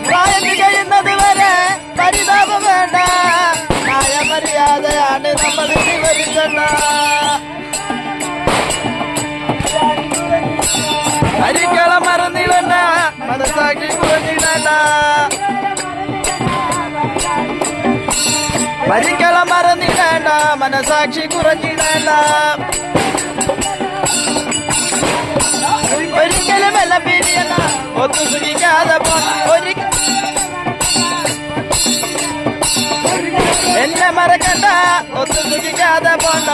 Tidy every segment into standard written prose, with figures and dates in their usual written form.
പ്രായം കഴിയുന്നത് വരെ പരിതാപം വേണ്ട, ന്യായമര്യാദയാണ് നമ്മൾ വിവരിച്ചണ്ട. അരിക്കളം മറന്നിടണ്ട, മനസ്സാക്കി കുറഞ്ഞിടണ്ട. പരിക്കളം മറന്നിടണ്ട, മനസാക്ഷി കുറഞ്ഞിടണ്ട. ഒരിക്കലും എല്ലാം പിരിയണ്ട, ഒത്തു സുഖിക്കാതെ എന്നെ മറക്കണ്ട, ഒത്തു സുഖിക്കാതെ പോണ്ട.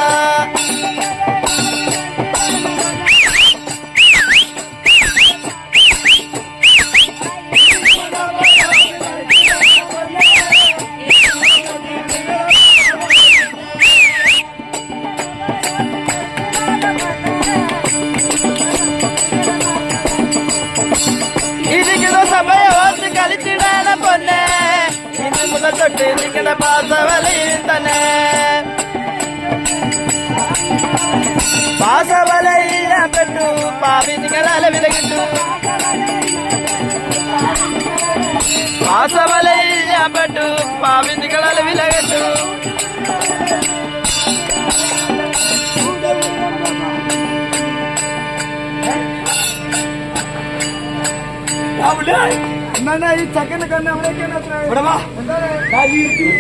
ഇരിക്കുന്ന സമയം ഓർത്ത് കളിച്ചിടാന പൊന്നെ, ഇന്ന് മുതൽ തൊട്ട് നിങ്ങളുടെ പാസവലയിൽ തന്നെ. പാസവലയിൽ ഞാൻ പെട്ടു, പാവി നിങ്ങൾ അലവില കിട്ടു. പാസവലയിൽ ഞാൻ പെട്ടു, പാവി നിങ്ങൾ അലവില കിട്ടു. എന്നാ ഈ ചെക്കൻ്റെ കണ്ണ് എവിടേക്കാണ്?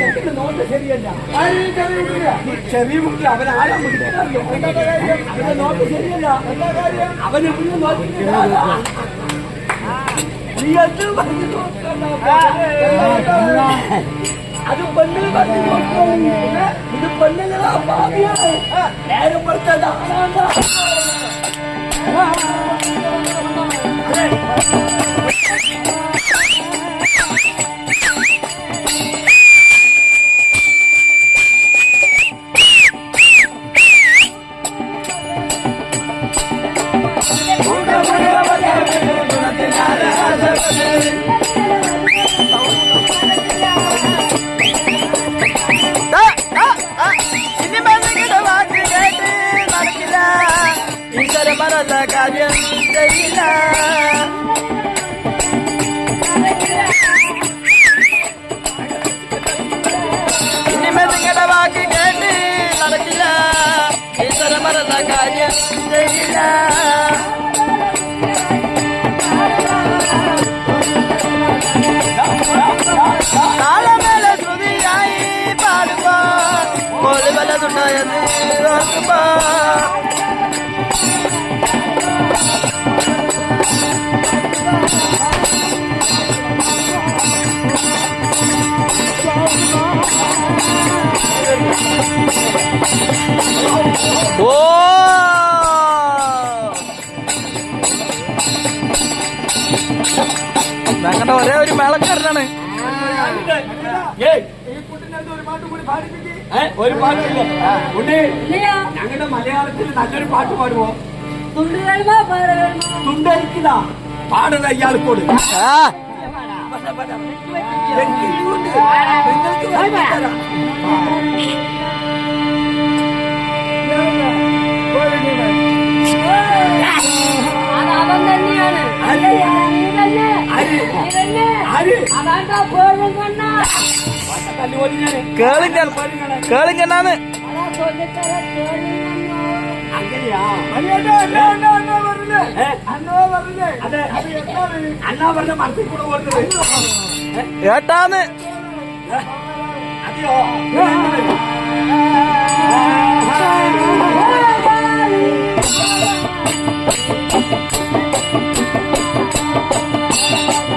ചെക്കൻ്റെ നോട്ട് ശരിയല്ല. ചെറിയ കുട്ടി അവനാരാ അവന്റെ നോട്ട് ശരിയല്ല. അവന് അത് പെണ്ണിൽ ഇത് പെണ്ണുങ്ങളാ ഭാവിയാണ്. നേരം പഠിച്ചത് മറന്ന കാര്യം ചെയ്യില്ല. ഇനിമേ നിങ്ങളുടെ വാക്ക് കേട്ട് നടക്കില്ല, ഈശ്വര മറന്ന കാര്യം ചെയ്യില്ല. താളമേലെ ശ്രുതിയായി പാടുമ്പോ കോളി വല്ലതുണ്ടായെന്ന് ഓർക്കുമ്പോ ഞങ്ങളുടെ ഒരേ ഒരു മേളക്കാരനാണ്. ഒരു പാട്ടില്ലേ ഞങ്ങളുടെ മലയാളത്തിൽ നല്ലൊരു പാട്ട് പാടുമോ? തുണ്ടരിക്കുന്ന പാടുന്ന ഇയാൾക്കോട് കേളിങ്ങന്നാന്ന് അണ്ണാ പറഞ്ഞ മരത്തിൽ കൂടെ പോകുന്നത് ഏട്ടാന്ന് അതെയോ?